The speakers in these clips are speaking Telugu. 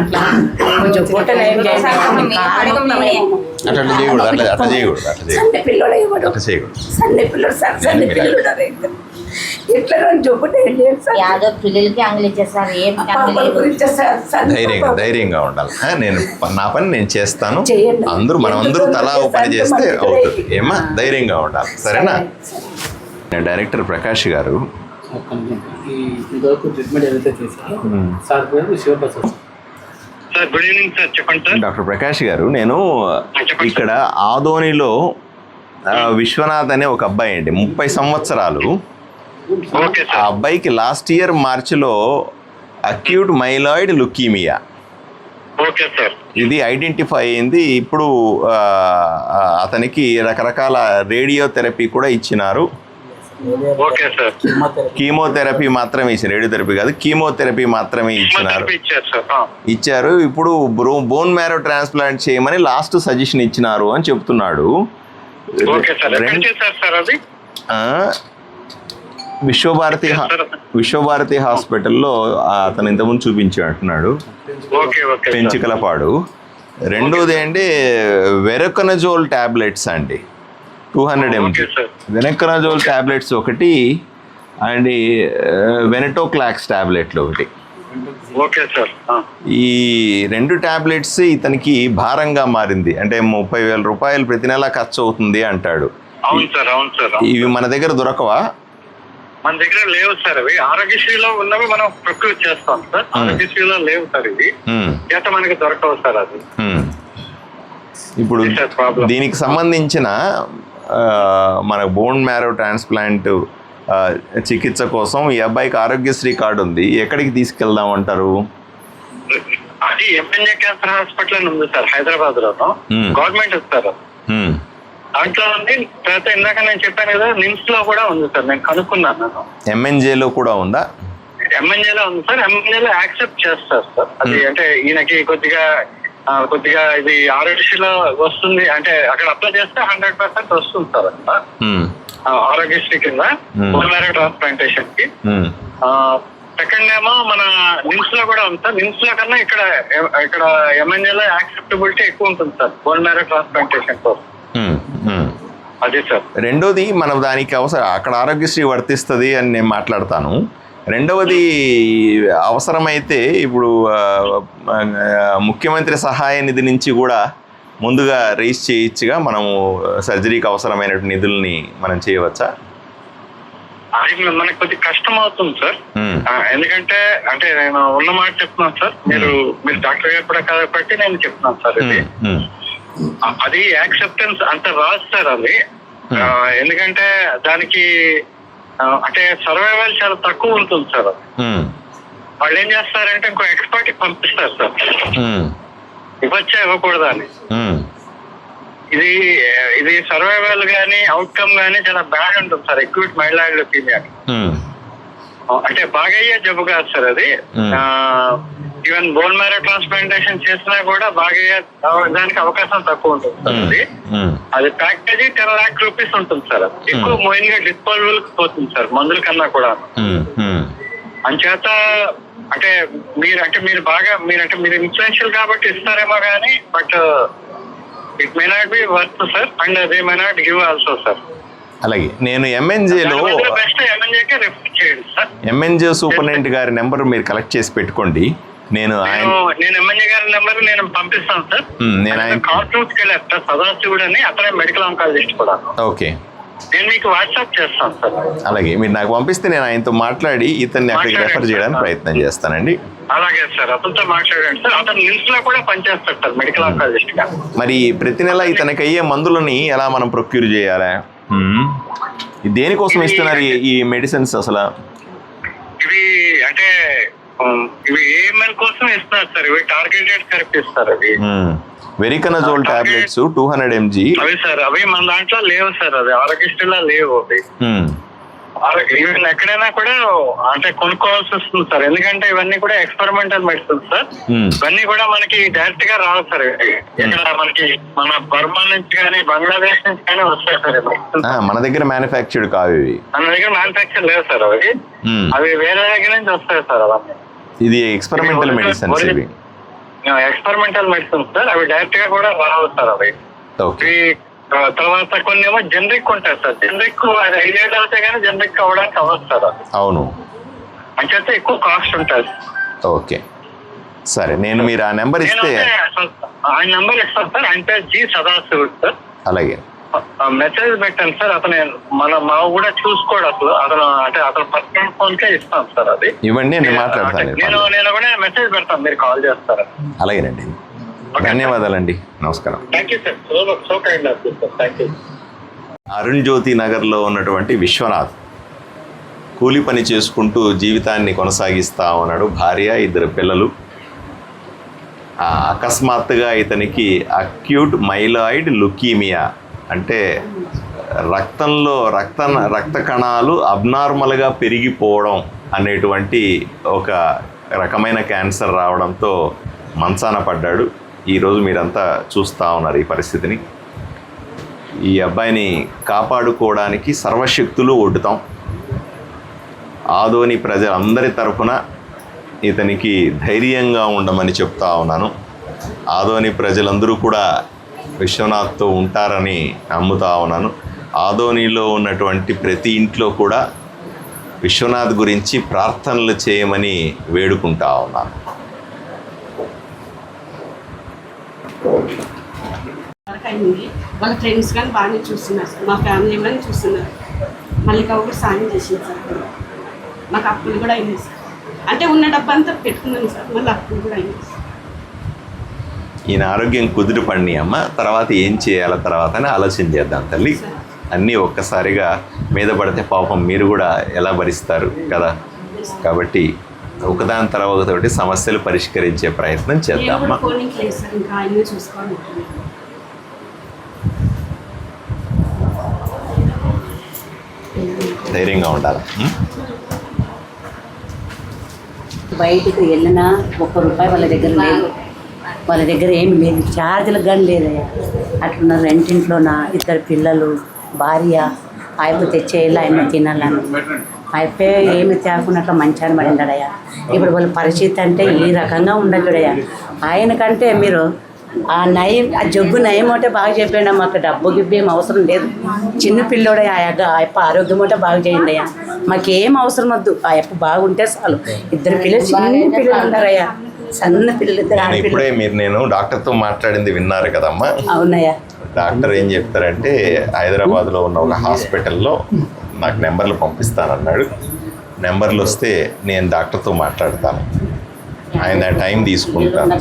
అట్లా కొంచెం పొట్ట నయం చేయండి. అట్లా చేయకూడదు, అట్లా చేయకూడదు, సండే పిల్లలు ఇవ్వడు, అట్లా చేయకూడదు. సండే పిల్లలు సార్, సండే పిల్లలు ఉన్నారు ఇద్దరు. ఇట్లా చూపుంటే ఏం లేదు సార్. యాదో పిల్లలకి అంగలు ఇచ్చేస్తారు, ఏం పాపల గురించి సార్, సండే ధైర్యంగా పాప. ధైర్యంగా ఉండాలి. నేను నా పని నేను చేస్తాను, చేయండి. మనమందరూ తలా ఓ పని చేస్తే అవుతుంది. ఏమా ధైర్యంగా ఉండాలి, సరేనా? నేను డైరెక్టర్ ప్రకాష్ గారు. ఇంతవరకు ట్రీట్మెంట్ ఏదైతే చేశారో సార్ పేరు Shivaprasad sir. Good evening sir, చెప్పండి సార్. డాక్టర్ ప్రకాష్ గారు, నేను ఇక్కడ ఆదోనిలో విశ్వనాథ్ అనే ఒక అబ్బాయి అండి, 30 సంవత్సరాలు. ఓకే ఆ సార్. అబ్బాయికి లాస్ట్ ఇయర్ మార్చిలో acute myeloid leukaemia okay sir. ఇది ఐడెంటిఫై అయింది. ఇప్పుడు అతనికి రకరకాల రేడియోథెరపీ కూడా ఇచ్చినారు. Okay sir. కీమోథెరపీ మాత్రమే ఇచ్చారు, రేడియోథెరపీ కాదు, కీమోథెరపీ మాత్రమే ఇచ్చినారు. ఇచ్చారు సార్. ఇచ్చారు. ఇప్పుడు బోన్ మ్యారో ట్రాన్స్ప్లాంట్ చేయమని లాస్ట్ సజెషన్ ఇచ్చినారు అని చెప్తున్నాడు. Okay sir. ఎక్కడ చేశారు సార్ అది? విశ్వభారతి హాస్పిటల్లో అతను ఇంతకుముందు చూపించాడు, ఓకే ఓకే. పెంచికలపాడు. రెండోది అండి వెరకనజోల్ టాబ్లెట్స్ అండి, 200 mg ఓకే సార్. వెనకనజోల్ టాబ్లెట్స్ ఒకటి అండ్ వెనటోక్లాక్స్ టాబ్లెట్లు ఒకటి. Okay sir. ఈ 2 టాబ్లెట్స్ ఇతనికి భారంగా మారింది. అంటే 30,000 రూపాయలు ప్రతి నెల ఖర్చు అవుతుంది అంటాడు. అవును సార్, అవును సార్. ఇవి మన దగ్గర దొరకవా? మన దగ్గర లేవు సార్. అవి ఆరోగ్యశ్రీలో ఉన్నవి మనం ప్రొక్యూర్ చేస్తాం సార్. ఆరోగ్యశ్రీలో లేవు సార్. ఇది చేత మనకి దొరకవు సార్. అది ఇప్పుడు ప్రాబ్లం. దీనికి సంబంధించిన మన బోన్ మ్యారో ట్రాన్స్ప్లాంట్ చికిత్స కోసం ఈ అబ్బాయికి ఆరోగ్యశ్రీ కార్డు ఉంది. ఎక్కడికి తీసుకెళ్దాం అంటారు? అది ఎంఎన్ఏ క్యాన్సర్ హాస్పిటల్ అని ఉంది సార్, హైదరాబాద్ లో. గవర్నమెంట్ ఇస్తారు దాంట్లో ఉంది. తర్వాత ఇందాక నేను చెప్పాను కదా, నిమ్స్ లో కూడా ఉంది సార్. నేను కనుక్కున్నాను. ఎంఎన్జేలో కూడా ఉందా? ఎంఎన్ఏలో ఉంది సార్. ఎంఎన్ఏలో యాక్సెప్ట్ చేస్తారు సార్. అది అంటే ఈయనకి కొద్దిగా ఇది ఆరోగ్యశ్రీలో వస్తుంది అంటే అక్కడ అప్లై చేస్తే 100% వస్తుంది సార్. అంతా ఆరోగ్యశ్రీ కింద బోన్ మ్యారో ట్రాన్స్ప్లాంటేషన్ కి. సెకండ్ ఏమో మన నిమ్స్ లో కూడా ఉంది సార్. నిమ్స్ లో కన్నా ఇక్కడ ఎంఎన్ఏలో యాక్సెప్టబిలిటీ ఎక్కువ ఉంటుంది సార్ బోన్ మ్యారో ట్రాన్స్ప్లాంటేషన్ కోసం. అదే సార్. రెండోది మనం దానికి అక్కడ ఆరోగ్యశ్రీ వర్తిస్తుంది అని నేను మాట్లాడతాను. రెండవది అవసరమైతే ఇప్పుడు ముఖ్యమంత్రి సహాయ నిధి నుంచి కూడా ముందుగా రైజ్ చేయొచ్చుగా, మనము సర్జరీకి అవసరమైన నిధుల్ని మనం చేయవచ్చా? అది మనకు కొద్దిగా కష్టం అవుతుంది సార్. ఎందుకంటే అంటే నేను ఉన్న మాట చెప్తున్నాను సార్. మీరు డాక్టర్ గారు కూడా కాబట్టి నేను చెప్తున్నాను సార్. అది యాక్సెప్టెన్స్ అంత రాదు సార్. అది ఎందుకంటే దానికి అంటే సర్వైవల్ చాలా తక్కువ ఉంటుంది సార్. వాళ్ళు ఏం చేస్తారంటే ఇంకో ఎక్స్పర్ట్ కి పంపిస్తారు సార్, ఇవ్వచ్చా ఇవ్వకూడదా అని. ఇది సర్వైవల్ గానీ అవుట్కమ్ గానీ చాలా బ్యాడ్ ఉంటుంది సార్ అక్యూట్ మైలాయిడ్ లుకీమియా. అంటే బాగా అయ్యే జబ్బు కాదు సార్ అది. ఈవెన్ బోన్ మ్యారో ట్రాన్స్ప్లాంటేషన్ చేసినా కూడా బాగా దానికి అవకాశం తక్కువ ఉంటుంది సార్. అది ప్యాకేజీ 10 lakh రూపీస్ ఉంటుంది సార్. ఎక్కువ మెయిన్ గా డిస్పోజబుల్ పోతుంది సార్ మందుల కన్నా కూడా. అంచేత అంటే మీరు ఇన్ఫ్లుయెన్షియల్ కాబట్టి ఇస్తారేమో కానీ but it may not be worth sir and they may not give also sir. అలాగే నేను ఎంఎన్జేలో ఎంఎన్జే సూపరింటెండెంట్ గారి నెంబర్ మీరు కలెక్ట్ చేసి పెట్టుకోండి. నేను ఎంఎన్ఏ గారి నెంబర్ నేను పంపిస్తాను సార్. నేను ఆయన కాన్ఫరెన్స్ కి వెళ్ళాను సార్, సదాశివుడు అని, అతనే మెడికల్ ఆంకాలజిస్ట్ కూడా. ఓకే, నేను మీకు వాట్సాప్ చేస్తాను సార్. అలాగే మీరు నాకు పంపిస్తే నేను ఆయనతో మాట్లాడి ఇతన్ని అక్కడికి రెఫర్ చేయడానికి ప్రయత్నం చేస్తానండి. అలాగే సార్, అతనితో మాట్లాడండి సార్. అతను నిమ్స్ లో కూడా పనిచేస్తాడు సార్ మెడికల్ ఆంకాలజిస్ట్ గా. మరి ప్రతి నెల ఇతనికి అయ్యే మందులని ఎలా మనం ప్రొక్యూర్ చేయాలా? దేనికోసం ఇస్తున్నారు ఈ మెడిసిన్స్ అసలు? ఇవి ఏఎంఎల్ కోసం ఇస్తున్నారు సార్. ఇవి టార్గెటెడ్ థెరపీ ఇస్తారు. అవి వెరికనజోల్ టాబ్లెట్స్ 200 mg. అవి సార్ అవి మన దాంట్లో లేవు సార్. అది ఆరోగ్యశ్రీలో లేవు. అవి ఈవెన్ ఎక్కడైనా కూడా అంటే కొనుక్కోవాల్సి వస్తుంది సార్. ఎందుకంటే ఇవన్నీ కూడా ఎక్స్పెరిమెంటల్ మెడిసిన్స్ సార్. ఇవన్నీ కూడా మనకి డైరెక్ట్ గా రావు సార్. ఇక్కడ మనకి మన బర్మా నుంచి కానీ బంగ్లాదేశ్ నుంచి కానీ వస్తాయి సార్. మన దగ్గర మ్యానుఫ్యాక్చర్డ్ కావు ఇవి. మన దగ్గర మ్యానుఫ్యాక్చర్ లేవు సార్. అవి వేరే దగ్గర నుంచి వస్తాయి సార్. అవన్నీ ఇది ఎక్స్పెరిమెంటల్ మెడిసిన్స్ ఇవి. Experimental medicines sir. అవి డైరెక్ట్ గా కూడా రావు సార్. అవి ఓకే. తర్వాత కొన్ని ఏమో జనరిక్ ఉంటాయి సార్. జనరిక్ 5 ఏళ్ళు అవుతాయి కానీ జనరిక్ అవ్వడానికి అవ్వదు సార్. అది అవును, అంచేతే ఎక్కువ కాస్ట్ ఉంటుంది. ఓకే సరే, నేను మీరు ఆ నెంబర్ ఇస్తే ఆయన నెంబర్ ఇస్తాను సార్. ఆయన పేరు జి సదాశివుడు సార్. అలాగే మెసేజ్ పెట్టాను సార్. అతను మా కూడా చూసుకోడు అసలు. అతను పర్సనల్ ఫోన్ కే ఇస్తాను సార్. అది ఇవ్వండి, నేను మాట్లాడతాను. నేను కూడా మెసేజ్ పెడతాను, మీరు కాల్ చేస్తారా? అలాగేనండి, ధన్యవాదాలండి, నమస్కారం. Thank you sir. So kind of you sir. Thank you. Arun Jyoti నగర్లో ఉన్నటువంటి విశ్వనాథ్ కూలి పని చేసుకుంటూ జీవితాన్ని కొనసాగిస్తా ఉన్నాడు. భార్య, 2 పిల్లలు. అకస్మాత్తుగా ఇతనికి అక్యూట్ మైలాయిడ్ లుకీమియా అంటే రక్తంలో రక్త కణాలు అబ్నార్మల్గా పెరిగిపోవడం అనేటువంటి ఒక రకమైన క్యాన్సర్ రావడంతో మంచాన పడ్డాడు. ఈరోజు మీరంతా చూస్తూ ఉన్నారు ఈ పరిస్థితిని. ఈ అబ్బాయిని కాపాడుకోవడానికి సర్వశక్తులు ఒడ్డుతాం. ఆదోని ప్రజలందరి తరఫున ఇతనికి ధైర్యంగా ఉండమని చెప్తా ఉన్నాను. ఆదోని ప్రజలందరూ కూడా విశ్వనాథ్తో ఉంటారని నమ్ముతా ఉన్నాను. ఆదోనిలో ఉన్నటువంటి ప్రతి ఇంట్లో కూడా విశ్వనాథ్ గురించి ప్రార్థనలు చేయమని వేడుకుంటా ఉన్నాను. వాళ్ళ ఫ్రెండ్స్ కానీ బాగానే చూస్తున్నారు సార్. మా ఫ్యామిలీ కానీ చూస్తున్నారు. మళ్ళీ కాబట్టి సాయం చేసింది సార్. మాకు అప్పులు కూడా అయింది సార్. అంటే ఉన్న డబ్బు అంతా పెట్టుకున్నాను సార్. మళ్ళీ అప్పులు కూడా అయింది సార్. ఈయన ఆరోగ్యం కుదురు పడిని అమ్మ, తర్వాత ఏం చేయాల తర్వాత అని ఆలోచన చేద్దాం తల్లి. అన్నీ ఒక్కసారిగా మీద పడితే పాపం మీరు కూడా ఎలా భరిస్తారు కదా. కాబట్టి ఒకదాని తర్వాత ఒకటి సమస్యలు పరిష్కరించే ప్రయత్నం చేద్దామమ్మా. ధైర్యంగా ఉండాలి. బయటికి వెళ్ళినా ₹1 వాళ్ళ దగ్గర లేదు. వాళ్ళ దగ్గర ఏమి లేదు, ఛార్జీలకు కానీ లేదయ్యా. అట్లున్న రెంటింట్లోన 2 పిల్లలు, భార్య. ఆయన తెచ్చేయాలి, ఆయన తినాలని. అయిపోయి ఏమి తేకున్నట్లు మంచాన్ని పడిందడయ్యా. ఇప్పుడు వాళ్ళ పరిస్థితి అంటే ఈ రకంగా ఉండదుడయ్యా. ఆయనకంటే మీరు ఆ జబ్బు నయం అంటే బాగా చెప్పండి. మాకు డబ్బు గిబ్బు ఏం అవసరం లేదు. చిన్న పిల్లోడే ఆ అప్ప ఆరోగ్యం అంటే బాగా చేయండి అయ్యా. మాకేం అవసరం వద్దు, ఆ అప్ప బాగుంటే చాలు. 2 పిల్లలు, చిన్న పిల్లలు ఉంటారయ్యా, సన్న పిల్లలు. ఇప్పుడే నేను డాక్టర్తో మాట్లాడింది విన్నారు కదమ్మా. అవునయ్యా. డాక్టర్ ఏం చెప్తారంటే హైదరాబాద్లో ఉన్న ఒక హాస్పిటల్లో నాకు నెంబర్లు పంపిస్తానన్నాడు. నెంబర్లు వస్తే నేను డాక్టర్తో మాట్లాడతాను. ఆయన టైం తీసుకుంటాను.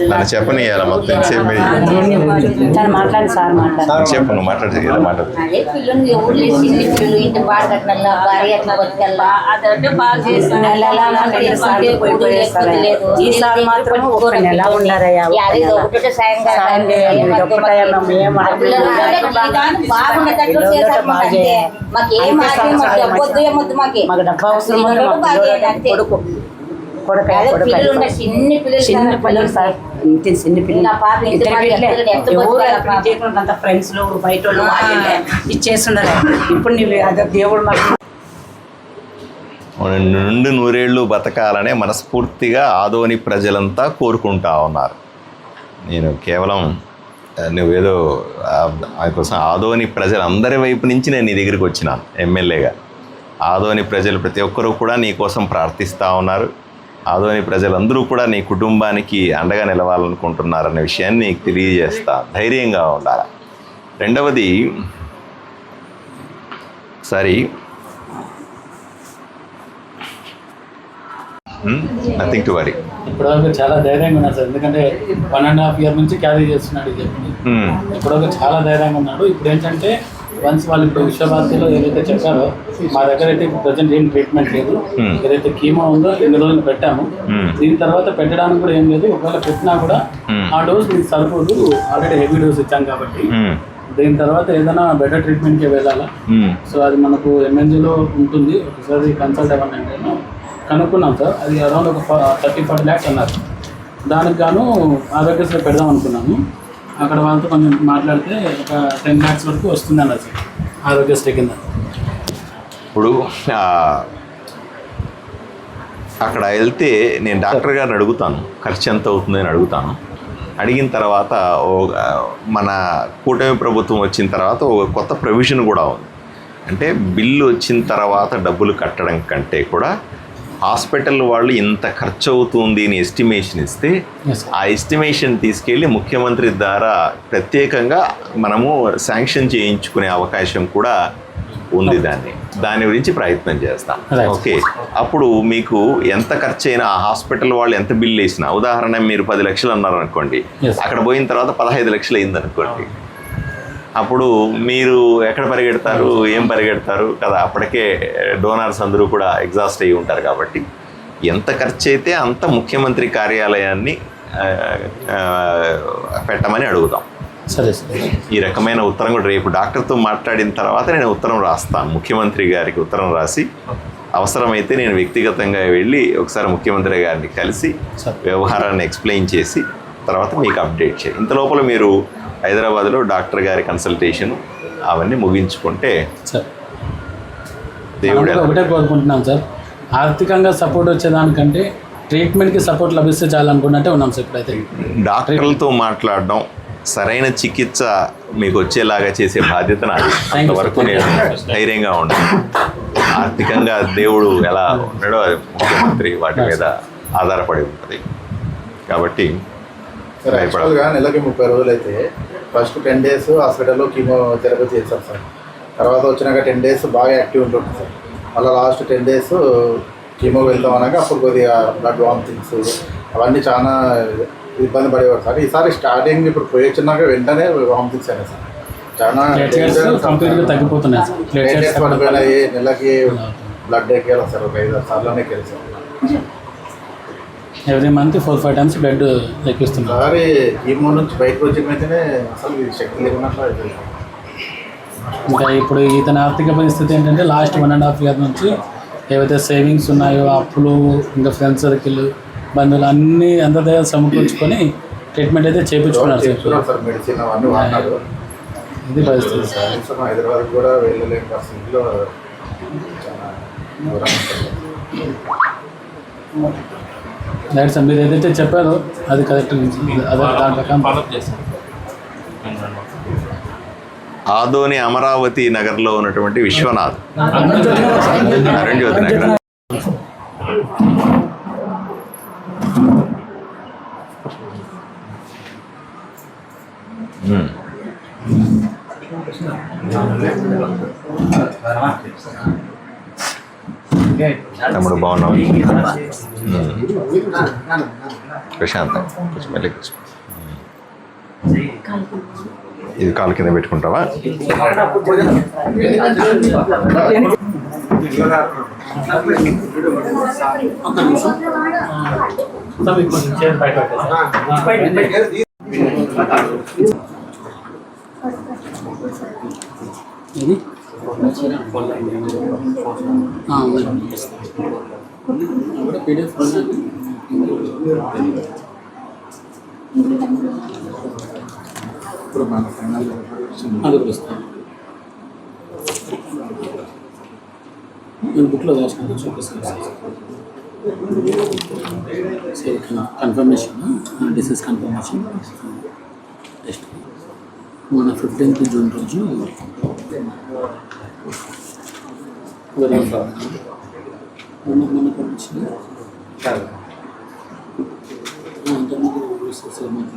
నన్ను చెప్పనియాల మొత్తం సేపు మాట్లాడి సార్ మాట్లాడు. చెప్పు, నువ్వు మాట్లాడి ఇలా మాట్లాడు. ఈసారి మాత్రం 1 నెల ఉన్నారయ్యా. మాకు డబ్బు అవసరం. కొడుకు చిన్న పిల్లలు సార్, చిన్న పిల్లలు. అంత ఫ్రెండ్స్ బయట ఇచ్చేస్తున్నారు. ఇప్పుడు నువ్వు అదే దేవుడు మాకు నిండు 100 ఏళ్ళు బతకాలనే మనస్ఫూర్తిగా ఆదోని ప్రజలంతా కోరుకుంటా ఉన్నారు. నేను కేవలం నువ్వేదో కోసం ఆదోని ప్రజలందరి వైపు నుంచి నేను నీ దగ్గరికి వచ్చినాను ఎమ్మెల్యేగా. ఆదోని ప్రజలు ప్రతి ఒక్కరూ కూడా నీ కోసం ప్రార్థిస్తూ ఉన్నారు. ఆదోని ప్రజలందరూ కూడా నీ కుటుంబానికి అండగా నిలవాలనుకుంటున్నారనే విషయాన్ని నీకు తెలియజేస్తా. ధైర్యంగా ఉండాలి. రెండవది, సరే నథింగ్ టు వరీ. ఇప్పటివరకు చాలా ధైర్యంగా ఉన్నాడు సార్. ఎందుకంటే 1.5 year నుంచి క్యారీ చేస్తున్నాడు ఈ జబ్బుని. ఇప్పటివరకు చాలా ధైర్యంగా ఉన్నాడు. ఇప్పుడు ఏంటంటే వన్స్ వాళ్ళు ఇప్పుడు విశ్వభారతిలో ఏదైతే చెప్పారో, మా దగ్గర అయితే ఇప్పుడు ప్రజెంట్ ఏం ట్రీట్మెంట్ లేదు. ఏదైతే కీమో ఉందో 2 రోజులు పెట్టాము. దీని తర్వాత పెట్టడానికి కూడా ఏం లేదు. ఒకవేళ పెట్టినా కూడా ఆ డోస్ మీకు సరిపోదు. ఆల్రెడీ హెవీ డోస్ ఇచ్చాం కాబట్టి దీని తర్వాత ఏదైనా బెటర్ ట్రీట్మెంట్కి వెళ్ళాలా. సో అది మనకు MNGలో ఉంటుంది. ఒకసారి కన్సల్ట్ అవ్వాలంటే కనుక్కున్నాం సార్. అది అరౌండ్ ఒక 30-40 lakhs అన్నారు. దానికి గాను ఆరోగ్యశ్రీ పెడదాం అనుకున్నాము. అక్కడ వాళ్ళతో కొంచెం మాట్లాడితే ఒక 10 lakhs వరకు వస్తుంది అన్నారు సార్ ఆరోగ్యశ్రీ కింద. ఇప్పుడు అక్కడ వెళ్తే నేను డాక్టర్ గారిని అడుగుతాను, ఖర్చు ఎంత అవుతుందని అడుగుతాను. అడిగిన తర్వాత మన కూటమి ప్రభుత్వం వచ్చిన తర్వాత ఒక కొత్త ప్రొవిజన్ కూడా ఉంది. అంటే బిల్లు వచ్చిన తర్వాత డబ్బులు కట్టడం కంటే కూడా హాస్పిటల్ వాళ్ళు ఇంత ఖర్చు అవుతుంది అని ఎస్టిమేషన్ ఇస్తే ఆ ఎస్టిమేషన్ తీసుకెళ్ళి ముఖ్యమంత్రి ద్వారా ప్రత్యేకంగా మనము శాంక్షన్ చేయించుకునే అవకాశం కూడా ఉంది. దాని గురించి ప్రయత్నం చేస్తాం. ఓకే, అప్పుడు మీకు ఎంత ఖర్చు అయినా ఆ హాస్పిటల్ వాళ్ళు ఎంత బిల్లు వేసినా, ఉదాహరణ మీరు 10 లక్షలు అన్నారు అనుకోండి, అక్కడ పోయిన తర్వాత 15 లక్షలు అయింది అనుకోండి, అప్పుడు మీరు ఎక్కడ పరిగెడతారు, ఏం పరిగెడతారు కదా. అప్పటికే డోనర్స్ అందరూ కూడా ఎగ్జాస్ట్ అయ్యి ఉంటారు. కాబట్టి ఎంత ఖర్చు అయితే అంత ముఖ్యమంత్రి కార్యాలయాన్ని పెట్టమని అడుగుతాం. సరే సరే. ఈ రకమైన ఉత్తరం కూడా రేపు డాక్టర్తో మాట్లాడిన తర్వాత నేను ఉత్తరం రాస్తాను. ముఖ్యమంత్రి గారికి ఉత్తరం రాసి అవసరమైతే నేను వ్యక్తిగతంగా వెళ్ళి ఒకసారి ముఖ్యమంత్రి గారిని కలిసి వ్యవహారాన్ని ఎక్స్ప్లెయిన్ చేసి తర్వాత మీకు అప్డేట్ చేయాలి. ఇంత లోపల మీరు హైదరాబాద్లో డాక్టర్ గారి కన్సల్టేషన్ అవన్నీ ముగించుకుంటే దేవుడు ఒకటే కోరుకుంటున్నాం సార్, ఆర్థికంగా సపోర్ట్ వచ్చేదానికంటే ట్రీట్మెంట్కి సపోర్ట్ లభిస్తే చాలనుకున్నట్టే ఉన్నాం సార్. ఇప్పుడైతే డాక్టర్లతో మాట్లాడడం, సరైన చికిత్స మీకు వచ్చేలాగా చేసే బాధ్యత నాది. అంతవరకు నేను ధైర్యంగా ఉంటాను. ఆర్థికంగా దేవుడు ఎలా ఉన్నాడో అది ముఖ్యమంత్రి వాటి మీద ఆధారపడి ఉంటుంది. కాబట్టి నెలకి 30 రోజులు అయితే ఫస్ట్ 10 days హాస్పిటల్లో కీమోథెరపీ చేస్తాం సార్. తర్వాత వచ్చినాక 10 days బాగా యాక్టివ్ ఉంటుంది సార్. మళ్ళీ లాస్ట్ 10 days కీమో వెళ్తాం అనగా అప్పుడు కొద్దిగా బ్లడ్ వామిటింగ్స్ అవన్నీ చాలా ఇబ్బంది పడేవారు సార్. ఈసారి స్టార్టింగ్ ఇప్పుడు పోయి వచ్చినాక వెంటనే వామిటింగ్స్ అయినాయి సార్. చాలా ప్లేట్లెట్స్ పడిపోయినాయి. నెలకి బ్లడ్ ఎక్కేయాలి సార్, ఒక 5-6 సార్లునే ఎక్కేది sir. Every month 4-5 times blood ఎక్కిస్తున్నారు. ఒకసారి కీమో నుంచి బయటకు వచ్చినైతేనే అసలు శక్తి లేకున్నట్లు అవుతుంది. ఇంకా ఇప్పుడు ఇతని ఆర్థిక పరిస్థితి ఏంటంటే లాస్ట్ 1.5 year నుంచి ఏవైతే సేవింగ్స్ ఉన్నాయో, అప్పులు, ఇంకా ఫ్రెండ్స్ సర్కిల్, బంధువులు అన్నీ అందరి సమకూర్చుకొని ట్రీట్మెంట్ అయితే చేయించుకున్నారు సార్. మెడిసిన్ అవన్నీ వాడినారు. ఇది పరిస్థితి సార్. హైదరాబాద్ కూడా వెళ్ళలేని పరిస్థితిలో చాలా రైట్ సార్, మీరు ఏదైతే చెప్పారో అది కరెక్ట్. అదే దాని ప్రకారం ఫాలోఅప్ చేస్తాం. ఆదోని అమరావతి నగర్లో ఉన్నటువంటి విశ్వనాథ్ అరుణ్జ్యోతి నగర్. తమ్ముడు బాగున్నావు? ప్రశాంత్ మెల్లి కూర్చో. ఇది కాలు కింద పెట్టుకుంటావా? ఇది పీడిఎఫ్ ఇప్పుడు మన ఫైనల్ అది కూడా ఇస్తాను. నేను బుక్లో రాసుకుంటూ చూపిస్తాను. Confirmation, disease confirmation. నెక్స్ట్ మన 15th June రోజు మన పంపించిన 20,000 రూపీస్ పర్ మంత్.